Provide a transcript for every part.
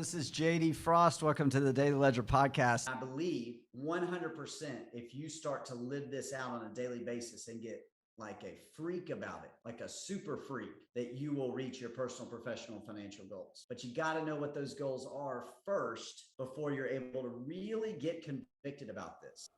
This is JD Frost. Welcome to the Daily Ledger Podcast. I believe 100% if you start to live this out on a daily basis and get like a freak about it, like a super freak, that you will reach your personal, professional, financial goals. But you got to know what those goals are first before you're able to really get convicted about this.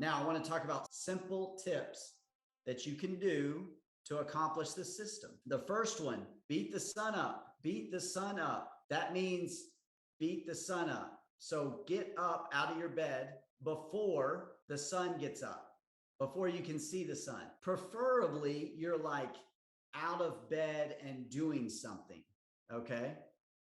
Now, I want to talk about simple tips that you can do to accomplish this system. The first one, beat the sun up. Beat the sun up. That means beat the sun up. So get up out of your bed before the sun gets up, before you can see the sun. Preferably, you're like out of bed and doing something, okay?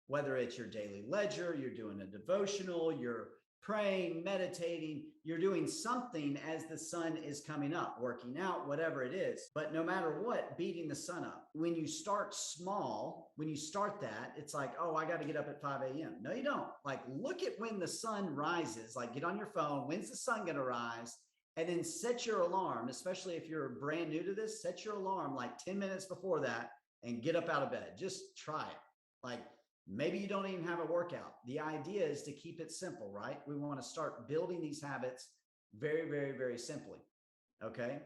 Whether it's your daily ledger, you're doing a devotional, you're praying, meditating, you're doing something as the sun is coming up, working out, whatever it is. But no matter what, beating the sun up. When you start small, when you start that, it's like, oh, I got to get up at 5 a.m. No, you don't. Like, look at when the sun rises. Like, get on your phone. When's the sun going to rise? And then set your alarm, especially if you're brand new to this, set your alarm like 10 minutes before that and get up out of bed. Just try it. Like, maybe you don't even have a workout. The idea is to keep it simple, right? We want to start building these habits very, very, very simply. Okay.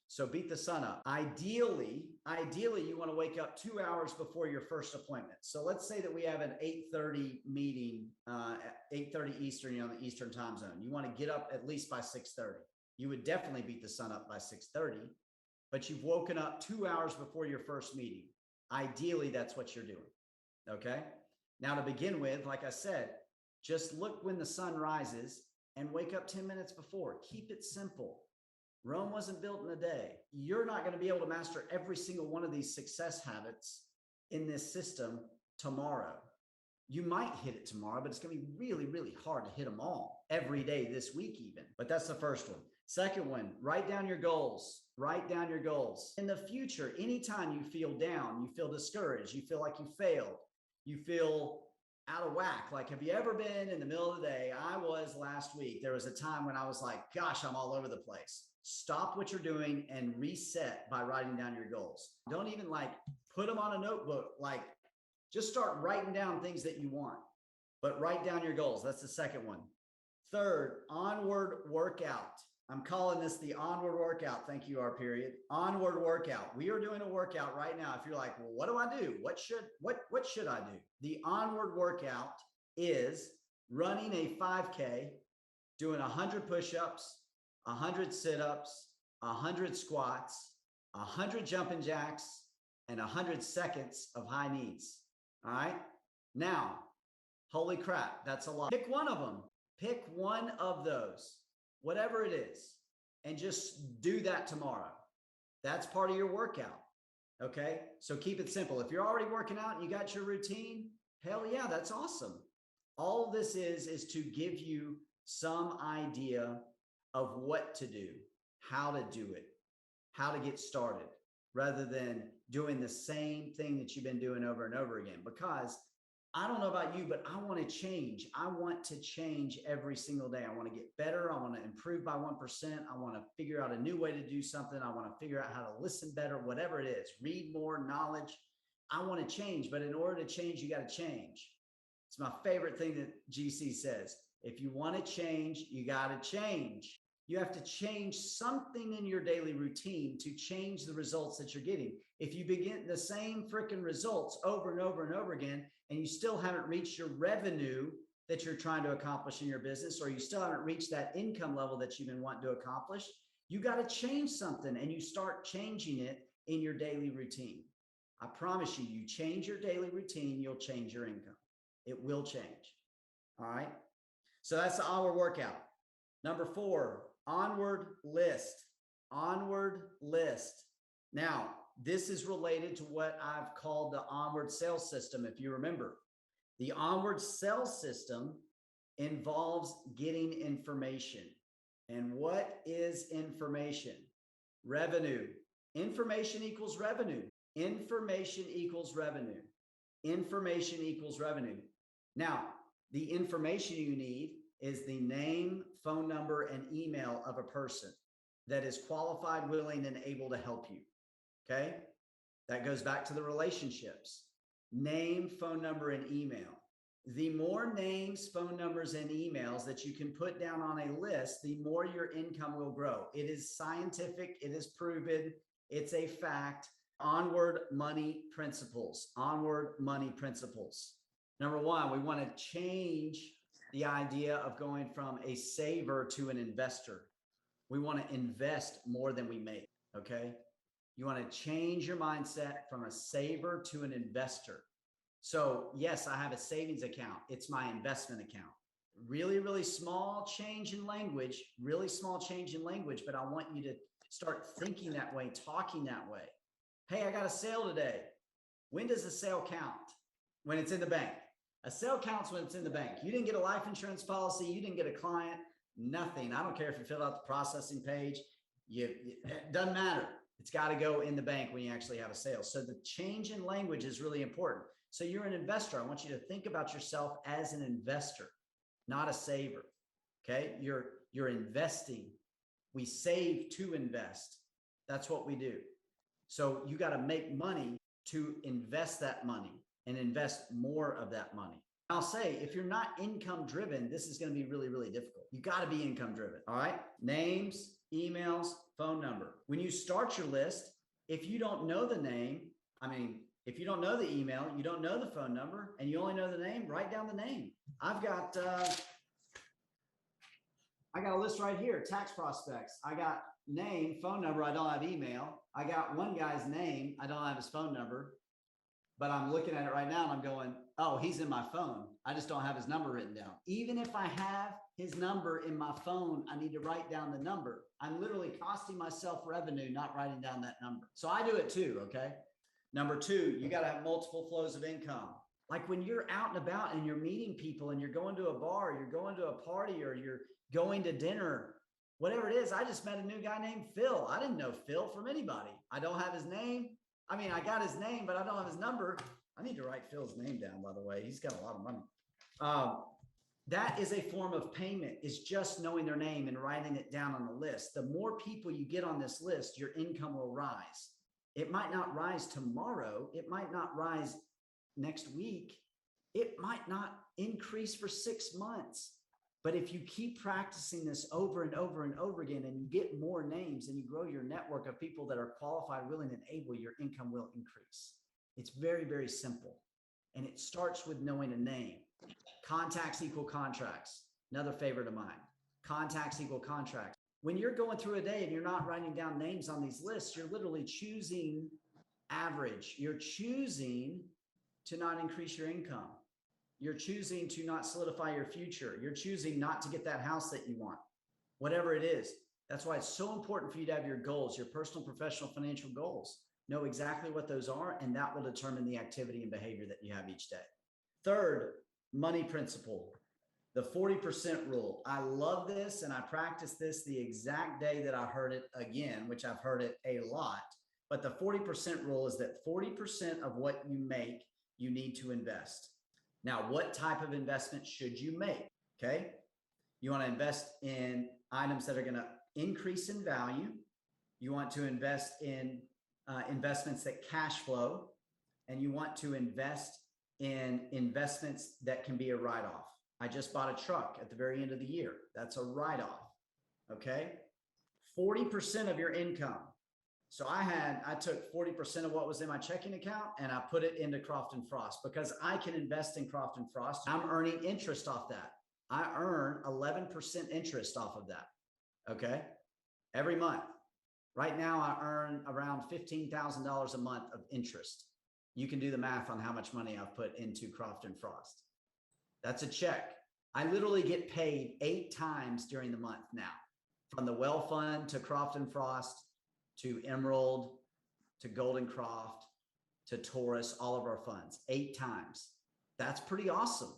So beat the sun up. Ideally, you want to wake up 2 hours before your first appointment. So let's say that we have an 8:30 meeting, 8:30 Eastern, on the Eastern time zone. You want to get up at least by 6:30. You would definitely beat the sun up by 6:30, but you've woken up 2 hours before your first meeting. Ideally, that's what you're doing. Okay. Now, to begin with, like I said, just look when the sun rises and wake up 10 minutes before. Keep it simple. Rome wasn't built in a day. You're not going to be able to master every single one of these success habits in this system tomorrow. You might hit it tomorrow, but it's going to be really, really hard to hit them all every day this week even. But that's the first one. Second one, write down your goals. Write down your goals. In the future, anytime you feel down, you feel discouraged, you feel like you failed, you feel out of whack. Like, have you ever been in the middle of the day? I was last week. There was a time when I was like, gosh, I'm all over the place. Stop what you're doing and reset by writing down your goals. Don't even like put them on a notebook. Like, just start writing down things that you want, but write down your goals. That's the second one. Third, onward workout. I'm calling this the onward workout. Thank you, R. Onward workout. We are doing a workout right now. If you're like, well, what do I do? What should I do? The onward workout is running a 5K, doing 100 push-ups, 100 sit-ups, 100 squats, 100 jumping jacks, and 100 seconds of high knees. All right. Now, holy crap, that's a lot. Pick one of them. Pick one of those. Whatever it is, and just do that tomorrow. That's part of your workout. Okay. So keep it simple. If you're already working out and you got your routine, hell yeah, that's awesome. All this is to give you some idea of what to do, how to do it, how to get started, rather than doing the same thing that you've been doing over and over again. Because I don't know about you, but I want to change. I want to change every single day. I want to get better. I want to improve by 1%. I want to figure out a new way to do something. I want to figure out how to listen better, whatever it is, read more knowledge. I want to change, but in order to change, you got to change. It's my favorite thing that GC says. If you want to change, you got to change. You have to change something in your daily routine to change the results that you're getting. If you begin the same freaking results over and over and over again, and you still haven't reached your revenue that you're trying to accomplish in your business, or you still haven't reached that income level that you've been wanting to accomplish, you got to change something, and you start changing it in your daily routine. I promise you, you change your daily routine, you'll change your income. It will change. All right. So that's the onward workout. Number 4, onward list. Onward list. Now, this is related to what I've called the onward sales system. If you remember, the onward sales system involves getting information. And what is information? Revenue. Information equals revenue. Information equals revenue. Information equals revenue. Now, The information you need is the name, phone number, and email of a person that is qualified, willing, and able to help you. Okay? That goes back to the relationships. Name, phone number, and email. The more names, phone numbers, and emails that you can put down on a list, the more your income will grow. It is scientific. It is proven. It's a fact. Onward money principles. Onward money principles. Number one, we want to change the idea of going from a saver to an investor. We want to invest more than we make. Okay? You want to change your mindset from a saver to an investor. So yes, I have a savings account. It's my investment account. Really, really small change in language, but I want you to start thinking that way, talking that way. Hey, I got a sale today. When does a sale count? When it's in the bank. A sale counts when it's in the bank. You didn't get a life insurance policy. You didn't get a client, nothing. I don't care if you filled out the processing page. It doesn't matter. It's got to go in the bank when you actually have a sale. So the change in language is really important. So you're an investor. I want you to think about yourself as an investor, not a saver. Okay. You're investing. We save to invest. That's what we do. So you got to make money to invest that money and invest more of that money. I'll say, if you're not income driven, this is going to be really, really difficult. You got to be income driven. All right. Names, emails, phone number. When you start your list, if you don't know the name, if you don't know the email, you don't know the phone number, and you only know the name, write down the name. I got a list right here, tax prospects. I got name, phone number. I don't have email. I got one guy's name. I don't have his phone number, but I'm looking at it right now and I'm going, oh, he's in my phone. I just don't have his number written down. Even if I have his number in my phone, I need to write down the number. I'm literally costing myself revenue, not writing down that number. So I do it too, okay? Number two, you got to have multiple flows of income. Like when you're out and about and you're meeting people and you're going to a bar, you're going to a party, or you're going to dinner, whatever it is. I just met a new guy named Phil. I didn't know Phil from anybody. I don't have his name. I got his name, but I don't have his number. I need to write Phil's name down, by the way. He's got a lot of money. That is a form of payment, is just knowing their name and writing it down on the list. The more people you get on this list, your income will rise. It might not rise tomorrow. It might not rise next week. It might not increase for 6 months. But if you keep practicing this over and over and over again, and you get more names and you grow your network of people that are qualified, willing, and able, your income will increase. It's very, very simple. And it starts with knowing a name. Contacts equal contracts. Another favorite of mine. Contacts equal contracts. When you're going through a day and you're not writing down names on these lists, you're literally choosing average. You're choosing to not increase your income. You're choosing to not solidify your future. You're choosing not to get that house that you want, whatever it is. That's why it's so important for you to have your goals, your personal, professional, financial goals. Know exactly what those are, and that will determine the activity and behavior that you have each day. Third, money principle, the 40% rule. I love this, and I practiced this the exact day that I heard it again, which I've heard it a lot. But the 40% rule is that 40% of what you make, you need to invest. Now, what type of investment should you make? Okay. You want to invest in items that are going to increase in value. You want to invest in investments that cash flow, and you want to invest in investments that can be a write-off. I just bought a truck at the very end of the year. That's a write-off. Okay. 40% of your income. So I took 40% of what was in my checking account and I put it into Croft & Frost, because I can invest in Croft & Frost. I'm earning interest off that. I earn 11% interest off of that. Okay. Every month. Right now, I earn around $15,000 a month of interest. You can do the math on how much money I've put into Croft & Frost. That's a check. I literally get paid 8 times during the month now, from the Well Fund to Croft & Frost to Emerald to Golden Croft to Taurus, all of our funds, 8 times. That's pretty awesome.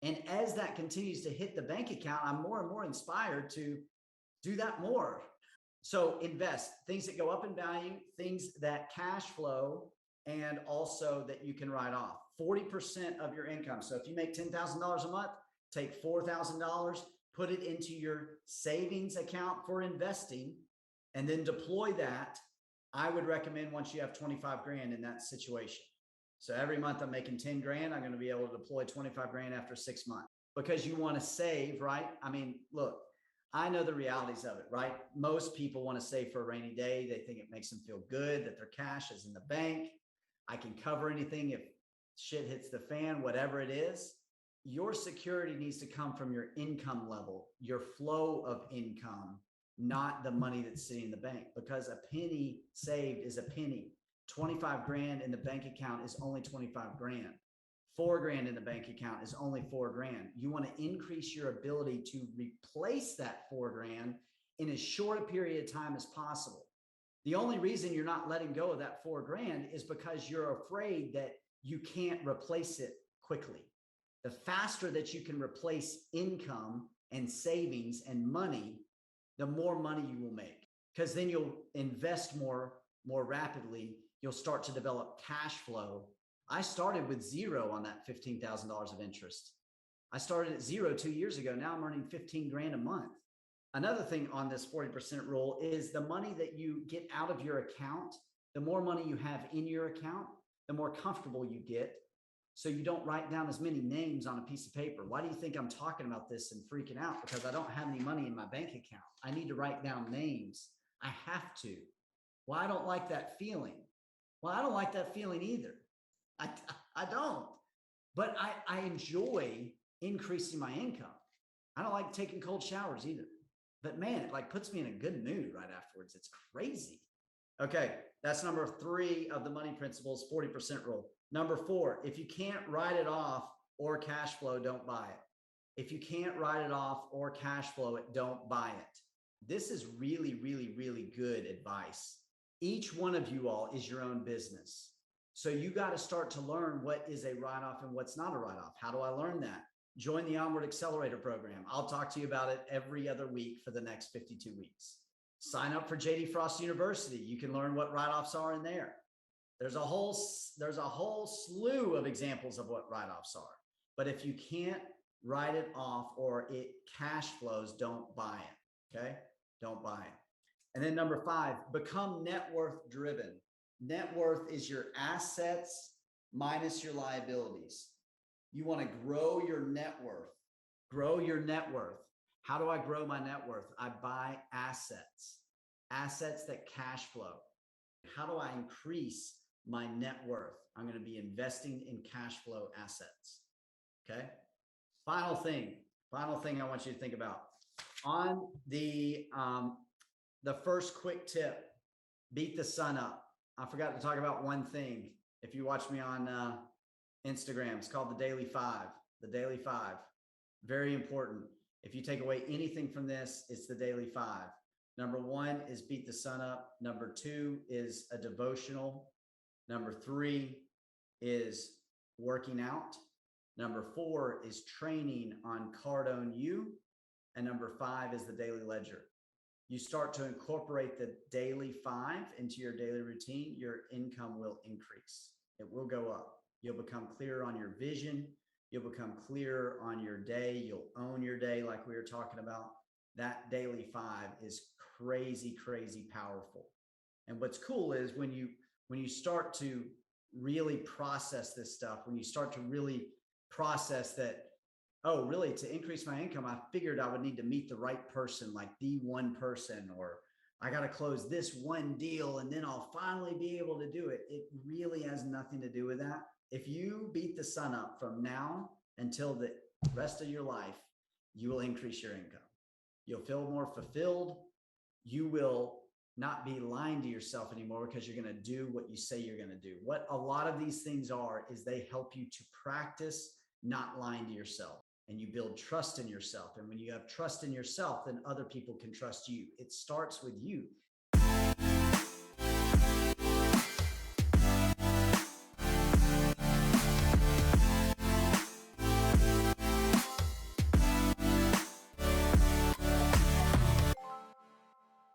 And as that continues to hit the bank account, I'm more and more inspired to do that more. So invest, things that go up in value, things that cash flow, and also that you can write off. 40% of your income. So if you make $10,000 a month, Take $4,000, put it into your savings account for investing, and then deploy that. I would recommend once you have 25 grand in that situation. So every month I'm making 10 grand, I'm going to be able to deploy 25 grand after 6 months, because you want to save, right? I mean, look, I know the realities of it, right? Most people want to save for a rainy day. They think it makes them feel good that their cash is in the bank. I can cover anything if shit hits the fan, whatever it is. Your security needs to come from your income level, your flow of income, not the money that's sitting in the bank, because a penny saved is a penny. 25 grand in the bank account is only 25 grand. 4 grand in the bank account is only 4 grand. You want to increase your ability to replace that 4 grand in as short a period of time as possible. The only reason you're not letting go of that 4 grand is because you're afraid that you can't replace it quickly. The faster that you can replace income and savings and money, the more money you will make, because then you'll invest more rapidly. You'll start to develop cash flow. I started with zero on that $15,000 of interest. I started at zero 2 years ago. Now I'm earning 15 grand a month. Another thing on this 40% rule is the money that you get out of your account, the more money you have in your account, the more comfortable you get. So you don't write down as many names on a piece of paper. Why do you think I'm talking about this and freaking out? Because I don't have any money in my bank account. I need to write down names. I have to. Well, I don't like that feeling. Well, I don't like that feeling either. I don't. But I enjoy increasing my income. I don't like taking cold showers either. But man, it like puts me in a good mood right afterwards. It's crazy. Okay, that's number 3 of the money principles, 40% rule. Number 4, if you can't write it off or cash flow, don't buy it. If you can't write it off or cash flow it, don't buy it. This is really, really, really good advice. Each one of you all is your own business. So you got to start to learn what is a write-off and what's not a write-off. How do I learn that? Join the Onward Accelerator program. I'll talk to you about it every other week for the next 52 weeks. Sign up for JD Frost University. You can learn what write-offs are in there. There's a whole slew of examples of what write-offs are. But if you can't write it off or it cash flows, don't buy it. Okay? Don't buy it. And then number 5, become net worth driven. Net worth is your assets minus your liabilities. You want to grow your net worth. Grow your net worth. How do I grow my net worth? I buy assets, assets that cash flow. How do I increase my net worth? I'm going to be investing in cash flow assets. Okay. Final thing I want you to think about on the first quick tip, beat the sun up. I forgot to talk about one thing. If you watch me on Instagram, it's called the Daily 5. The Daily 5, very important. If you take away anything from this, it's the Daily 5. Number 1 is beat the sun up. Number 2 is a devotional. Number 3 is working out. Number 4 is training on Cardone U. And number 5 is the daily ledger. You start to incorporate the Daily 5 into your daily routine, your income will increase. It will go up. You'll become clearer on your vision. You'll become clearer on your day. You'll own your day like we were talking about. That Daily 5 is crazy, crazy powerful. And what's cool is when you start to really process this stuff, when you start to really process that, oh, really, to increase my income, I figured I would need to meet the right person, like the one person, or I got to close this one deal and then I'll finally be able to do it. It really has nothing to do with that. If you beat the sun up from now until the rest of your life, you will increase your income. You'll feel more fulfilled. You will not be lying to yourself anymore because you're going to do what you say you're going to do. What a lot of these things are is they help you to practice not lying to yourself, and you build trust in yourself. And when you have trust in yourself, then other people can trust you. It starts with you.